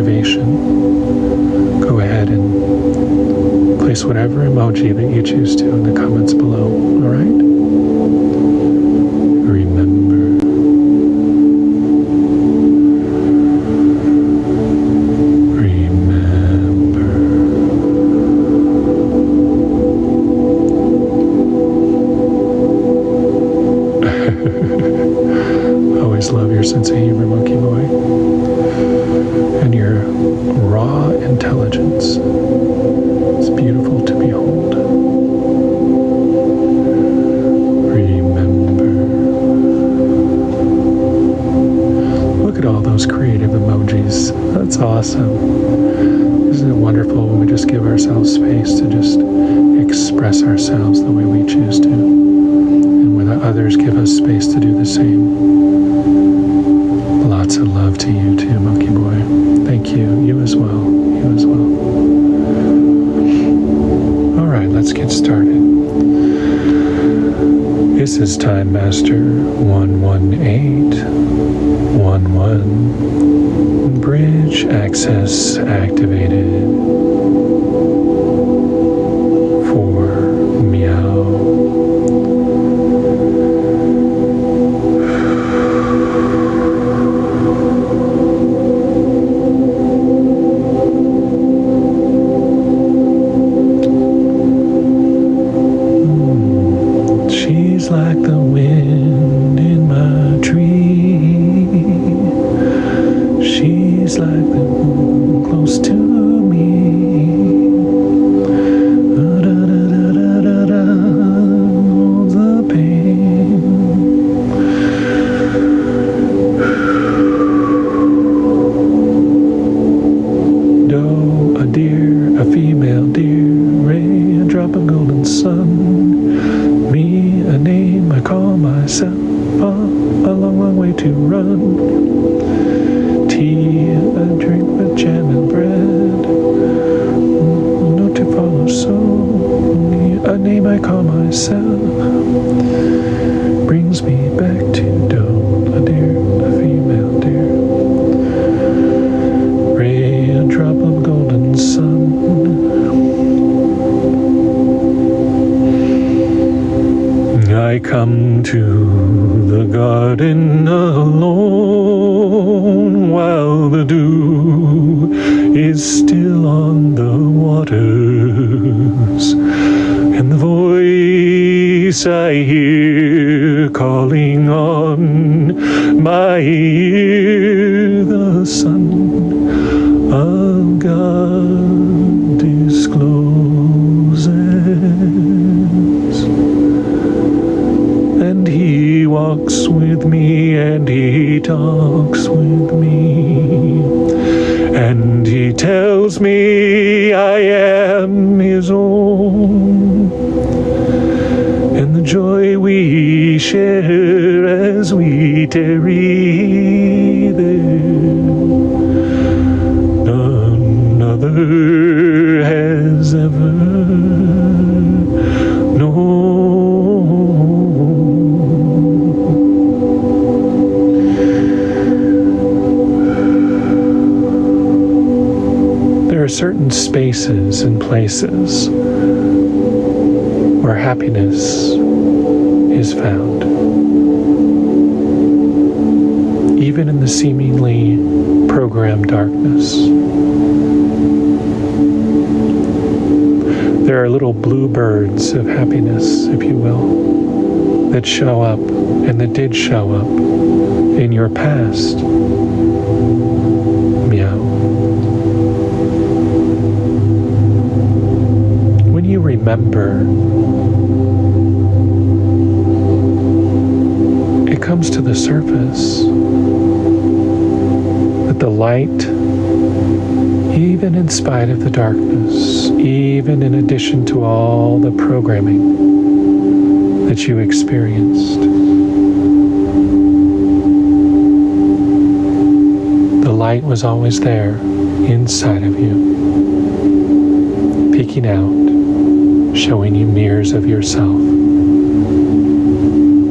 activation, go ahead and place whatever emoji that you choose to in the comments below, all right? Remember. Love your sense of humor, Monkey Boy, and your raw intelligence. It's beautiful to behold. Remember. Look at all those creative emojis. That's awesome. Isn't it wonderful when we just give ourselves space to just express ourselves the way we choose to, and when others give us space to do the same. Lots of love to you too, Monkey Boy. Thank you. You as well. You as well. All right, let's get started. This is Time Master 11811. Bridge access activated. For Meow. Like the wind in my tree. She's like the moon close to me. Da, da, da, da, da, da, all the pain. Doe, a deer, a female deer, ray, a drop of golden sun. Me, a name I call myself, a long, long way to run. Tea, a drink with jam and bread, no to follow, so me, a name I call myself, brings me back to Doe, a deer, a female deer. Ray, a drop of golden sun. I come to the garden alone while the dew is still on the waters, and the voice I hear calling on my ear, the Son of God discloses. And he walks with me, and he talks with me, and he tells me I am his own, and the joy we share as we tarry there, none other has ever known. There are certain spaces and places where happiness is found, even in the seemingly programmed darkness. There are little bluebirds of happiness, if you will, that show up and that did show up in your past. Meow. When you remember, it comes to the surface that the light, even in spite of the darkness, even in addition to all the programming that you experienced, the light was always there inside of you, peeking out, showing you mirrors of yourself,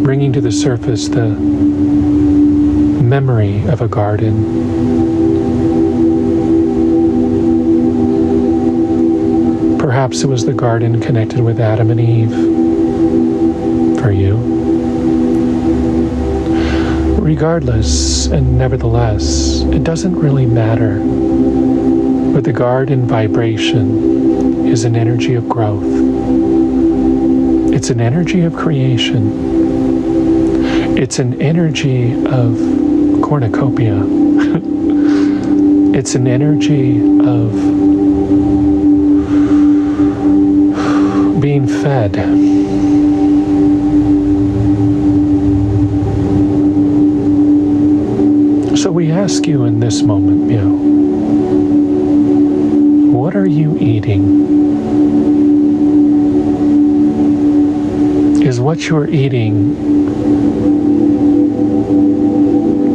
bringing to the surface the memory of a garden, Perhaps it was the garden connected with Adam and Eve for you. Regardless, and nevertheless, it doesn't really matter. But the garden vibration is an energy of growth. It's an energy of creation. It's an energy of cornucopia. It's an energy of being fed. So we ask you in this moment, Meow, what are you eating? Is what you're eating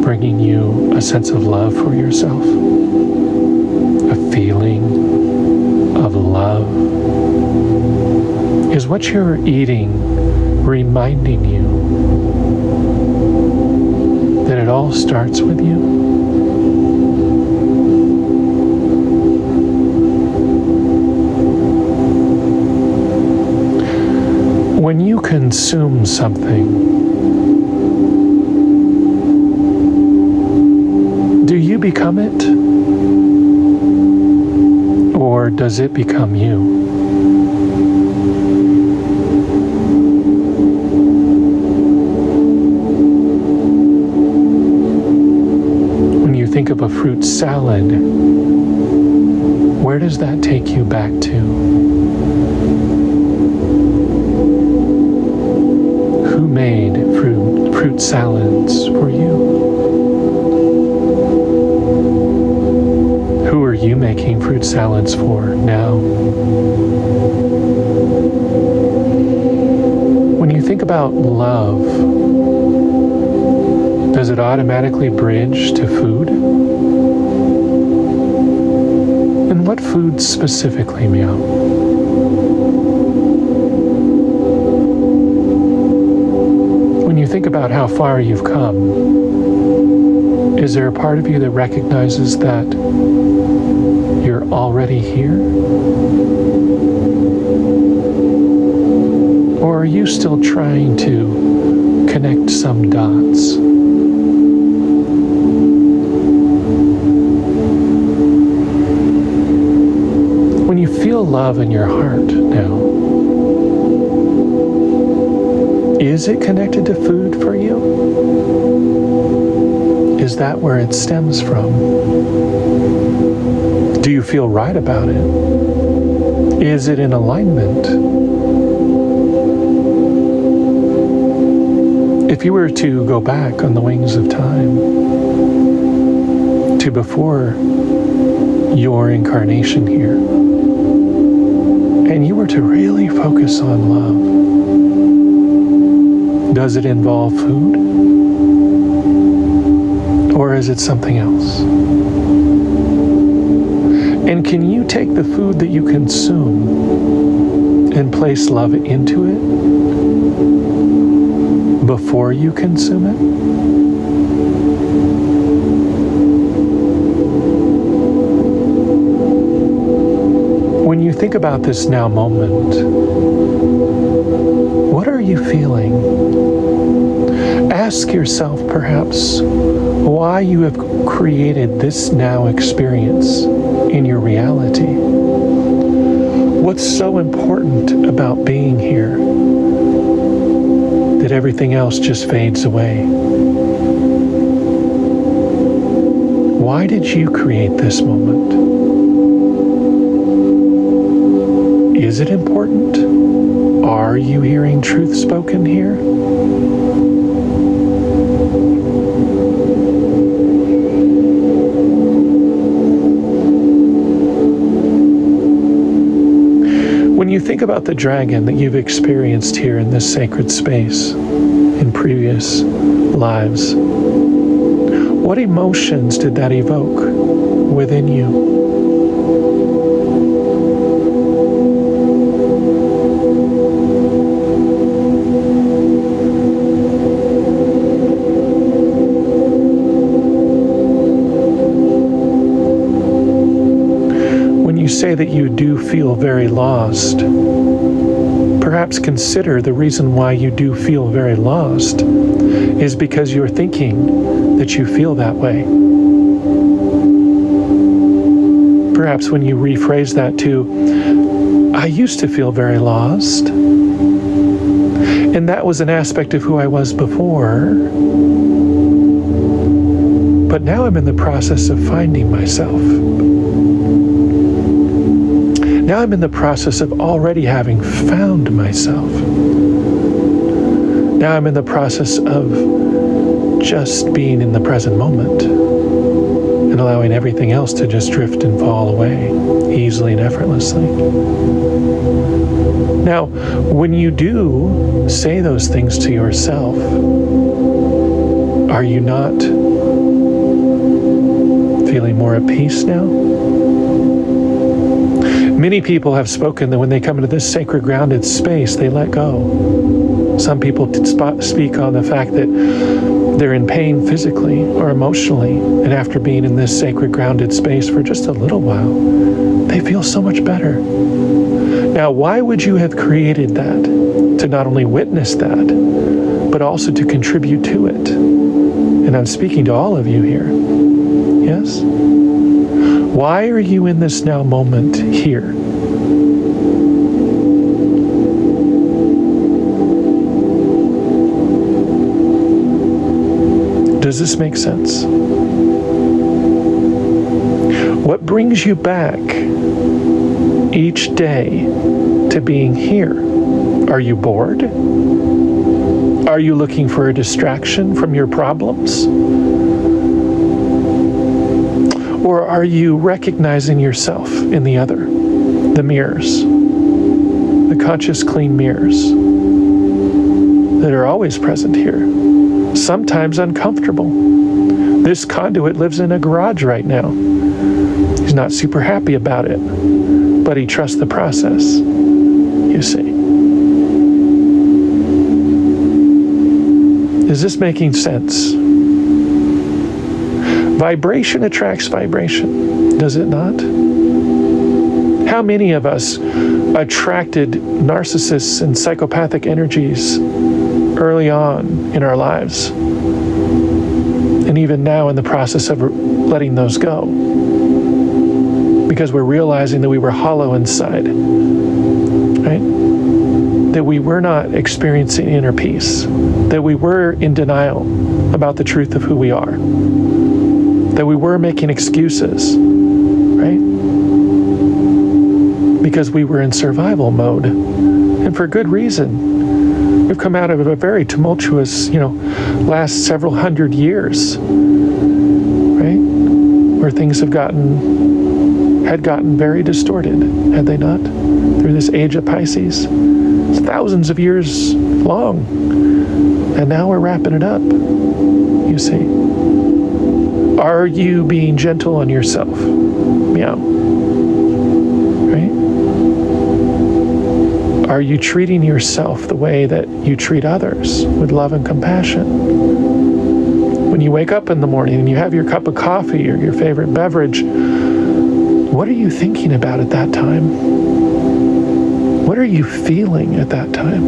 bringing you a sense of love for yourself? A feeling of love? Is what you're eating reminding you that it all starts with you? When you consume something, do you become it? Or does it become you? When you think of a fruit salad, where does that take you back to? Who made fruit salads for you? Who are you making fruit salads for now? When you think about love, does it automatically bridge to food? And what food specifically, Meow? When you think about how far you've come, is there a part of you that recognizes that you're already here? Or are you still trying to connect some dots? When you feel love in your heart now, is it connected to food for you? Is that where it stems from? Do you feel right about it? Is it in alignment? If you were to go back on the wings of time to before your incarnation here, and you were to really focus on love, does it involve food? Or is it something else? And can you take the food that you consume and place love into it before you consume it? When you think about this now moment, what are you feeling? Ask yourself, perhaps, why you have created this now experience in your reality. What's so important about being here that everything else just fades away? Why did you create this moment? Is it important? Are you hearing truth spoken here? When you think about the dragon that you've experienced here in this sacred space in previous lives, what emotions did that evoke within you? When you say that you do feel very lost, perhaps consider the reason why you do feel very lost is because you're thinking that you feel that way. Perhaps when you rephrase that to, I used to feel very lost, and that was an aspect of who I was before, but now I'm in the process of finding myself. Now I'm in the process of already having found myself. Now I'm in the process of just being in the present moment and allowing everything else to just drift and fall away easily and effortlessly. Now, when you do say those things to yourself, are you not feeling more at peace now? Many people have spoken that when they come into this sacred grounded space, they let go. Some people speak on the fact that they're in pain physically or emotionally, and after being in this sacred grounded space for just a little while, they feel so much better. Now, why would you have created that? To not only witness that, but also to contribute to it. And I'm speaking to all of you here. Yes? Why are you in this now moment here? Does this make sense? What brings you back each day to being here? Are you bored? Are you looking for a distraction from your problems? Or are you recognizing yourself in the other, the mirrors, the conscious clean mirrors that are always present here, sometimes uncomfortable? This conduit lives in a garage right now. He's not super happy about it, but he trusts the process, you see. Is this making sense? Vibration attracts vibration, does it not? How many of us attracted narcissists and psychopathic energies early on in our lives, and even now in the process of letting those go, because we're realizing that we were hollow inside, right? That we were not experiencing inner peace, that we were in denial about the truth of who we are, that we were making excuses, right? Because we were in survival mode, and for good reason. We've come out of a very tumultuous, last several hundred years, right? Where things had gotten very distorted, had they not? Through this age of Pisces. It's thousands of years long, and now we're wrapping it up, you see. Are you being gentle on yourself? Meow. Right? Are you treating yourself the way that you treat others, with love and compassion? When you wake up in the morning and you have your cup of coffee or your favorite beverage, what are you thinking about at that time? What are you feeling at that time?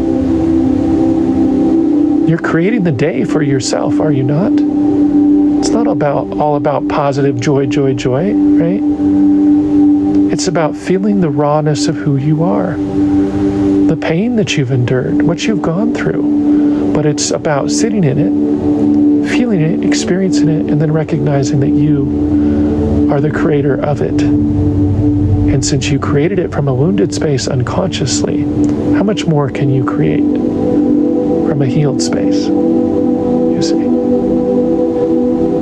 You're creating the day for yourself, are you not? It's not all about positive joy, right? It's about feeling the rawness of who you are, the pain that you've endured, what you've gone through. But it's about sitting in it, feeling it, experiencing it, and then recognizing that you are the creator of it. And since you created it from a wounded space unconsciously, how much more can you create from a healed space? You see.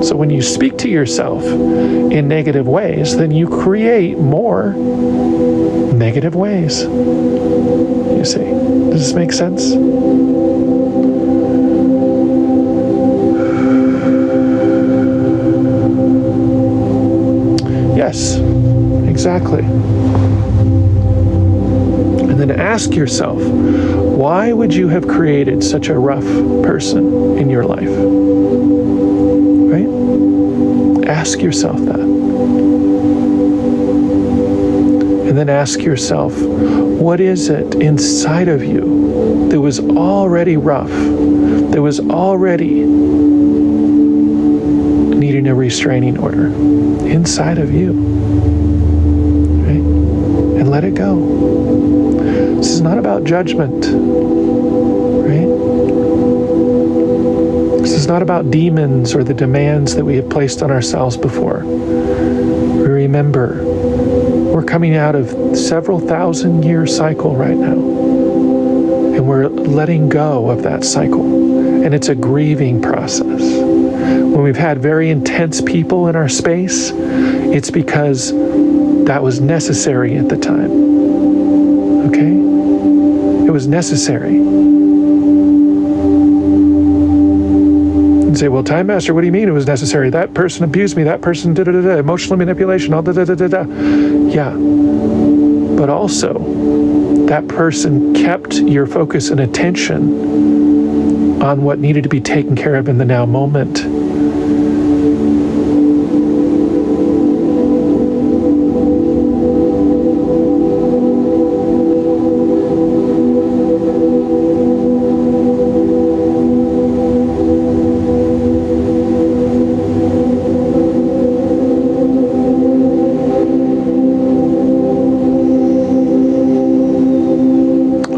So when you speak to yourself in negative ways, then you create more negative ways. You see. Does this make sense? Yes, exactly. And then ask yourself, why would you have created such a rough person in your life? Right? Ask yourself that. And then ask yourself, what is it inside of you that was already rough, that was already needing a restraining order inside of you, right? And let it go. This is not about judgment, right? This is not about demons or the demands that we have placed on ourselves before. Remember, we're coming out of several thousand-year cycle right now, and we're letting go of that cycle, and it's a grieving process. When we've had very intense people in our space, it's because that was necessary at the time, okay? It was necessary. And say, well, Time Master, what do you mean it was necessary? That person abused me, that person da-da-da-da, emotional manipulation, all da-da-da-da-da. Yeah, but also, that person kept your focus and attention on what needed to be taken care of in the now moment.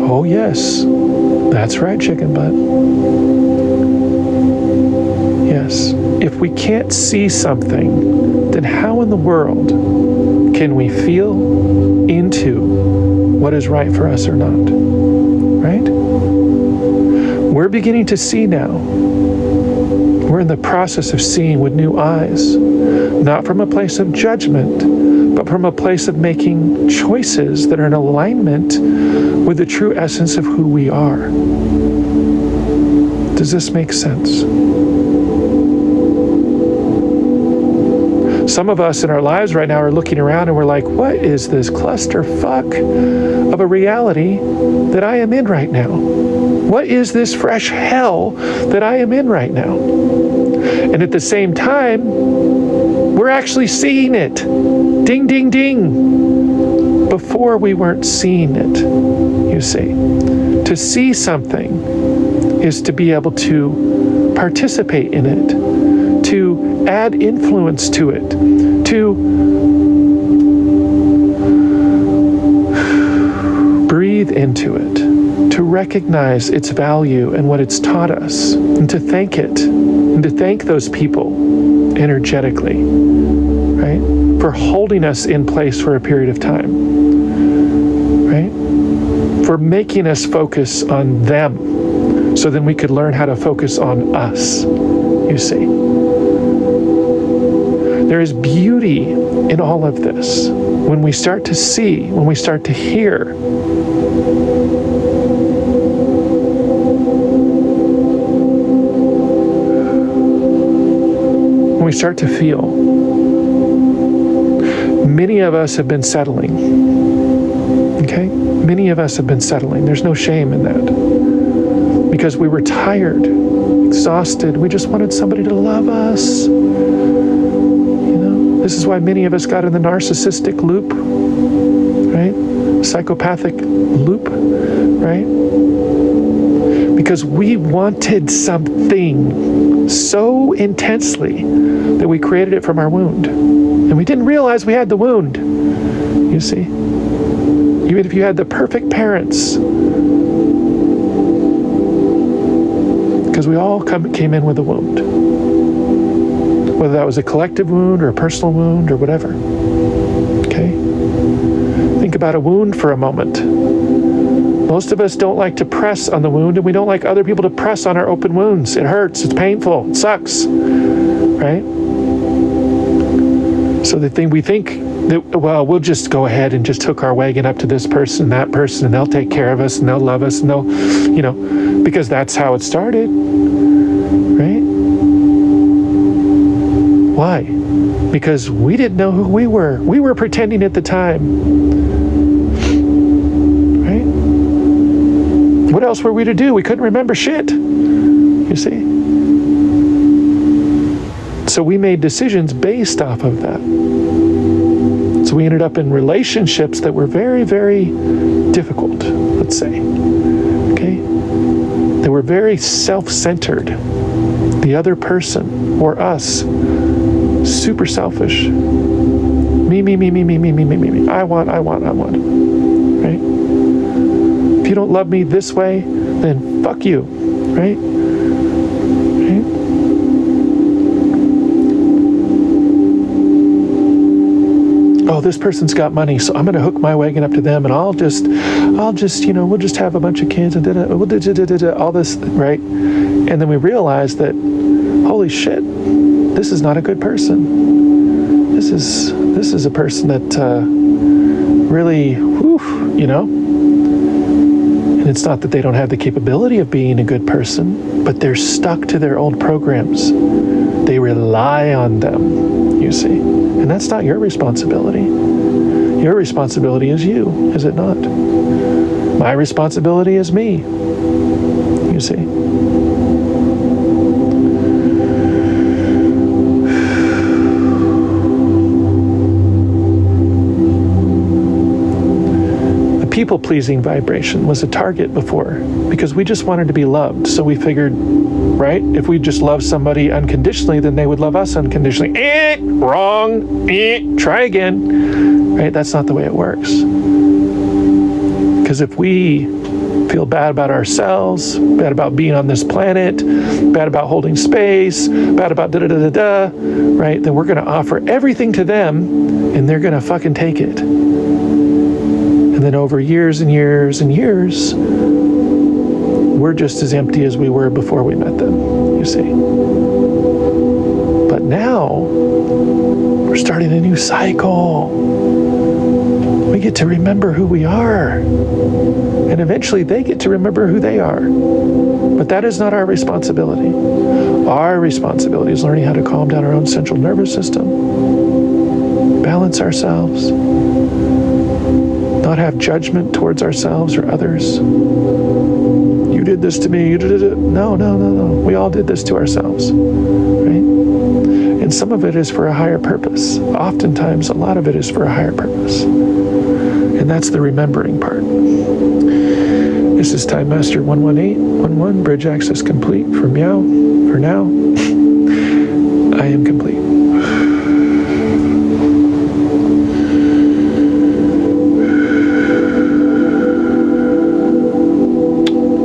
Oh yes, that's right, chicken butt. Yes, if we can't see something, then how in the world can we feel into what is right for us or not? Right? We're beginning to see now. We're in the process of seeing with new eyes, not from a place of judgment, but from a place of making choices that are in alignment with the true essence of who we are. Does this make sense? Some of us in our lives right now are looking around and we're like, what is this clusterfuck of a reality that I am in right now? What is this fresh hell that I am in right now? And at the same time, we're actually seeing it. Ding, ding, ding. Before we weren't seeing it, you see. To see something is to be able to participate in it, to add influence to it, to breathe into it, to recognize its value and what it's taught us, and to thank it, and to thank those people energetically, right? For holding us in place for a period of time, right? For making us focus on them, so then we could learn how to focus on us, you see. There is beauty in all of this when we start to see, when we start to hear. When we start to feel. Many of us have been settling, okay? Many of us have been settling. There's no shame in that. Because we were tired, exhausted. We just wanted somebody to love us. You know, this is why many of us got in the narcissistic loop, right? Psychopathic loop, right? Because we wanted something so intensely that we created it from our wound. And we didn't realize we had the wound, you see. Even if you had the perfect parents, because we all came in with a wound. Whether that was a collective wound or a personal wound or whatever. Okay? Think about a wound for a moment. Most of us don't like to press on the wound, and we don't like other people to press on our open wounds. It hurts, it's painful, it sucks, right? So we think that, well, we'll just go ahead and just hook our wagon up to this person and that person, and they'll take care of us, and they'll love us, and they'll, you know, because that's how it started, right? Why? Because we didn't know who we were. We were pretending at the time, right? What else were we to do? We couldn't remember shit, you see? So we made decisions based off of that. So we ended up in relationships that were very, very difficult, let's say. Okay? They were very self-centered. The other person, or us, super selfish. Me. I want. Right? If you don't love me this way, then fuck you. Right? Oh, this person's got money, so I'm going to hook my wagon up to them, and I'll just, we'll just have a bunch of kids and all this, right? And then we realize that, holy shit, this is not a good person. This is a person that really, And it's not that they don't have the capability of being a good person, but they're stuck to their old programs. They rely on them, you see. And that's not your responsibility. Your responsibility is you, is it not? My responsibility is me, you see. The people-pleasing vibration was a target before because we just wanted to be loved. So we figured, right? If we just love somebody unconditionally, then they would love us unconditionally. Wrong. Try again. Right? That's not the way it works. Because if we feel bad about ourselves, bad about being on this planet, bad about holding space, bad about right? Then we're going to offer everything to them and they're going to fucking take it. And then over years and years and years, we're just as empty as we were before we met them, you see. But now, we're starting a new cycle. We get to remember who we are. And eventually they get to remember who they are. But that is not our responsibility. Our responsibility is learning how to calm down our own central nervous system, balance ourselves, not have judgment towards ourselves or others. You did this to me, you did it. No. We all did this to ourselves, right? And some of it is for a higher purpose. Oftentimes, a lot of it is for a higher purpose. And that's the remembering part. This is Time Master 11811. Bridge access complete for Meow. For now, I am complete.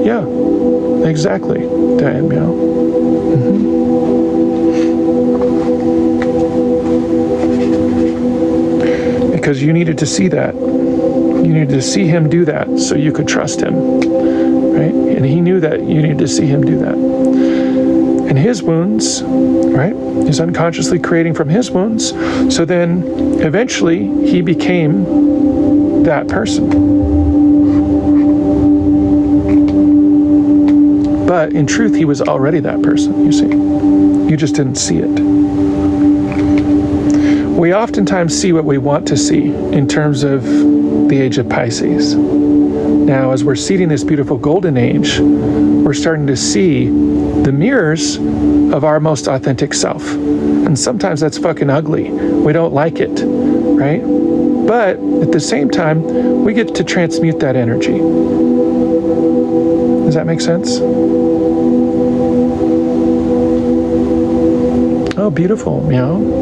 Yeah, exactly, Diane Meow. Because you needed to see that. You needed to see him do that so you could trust him, right? And he knew that you needed to see him do that. And his wounds, right? He's unconsciously creating from his wounds. So then eventually he became that person. But in truth, he was already that person, you see. You just didn't see it. We oftentimes see what we want to see in terms of the age of Pisces. Now, as we're seeding this beautiful golden age, we're starting to see the mirrors of our most authentic self. And sometimes that's fucking ugly. We don't like it, right? But at the same time, we get to transmute that energy. Does that make sense? Oh, beautiful, Meow.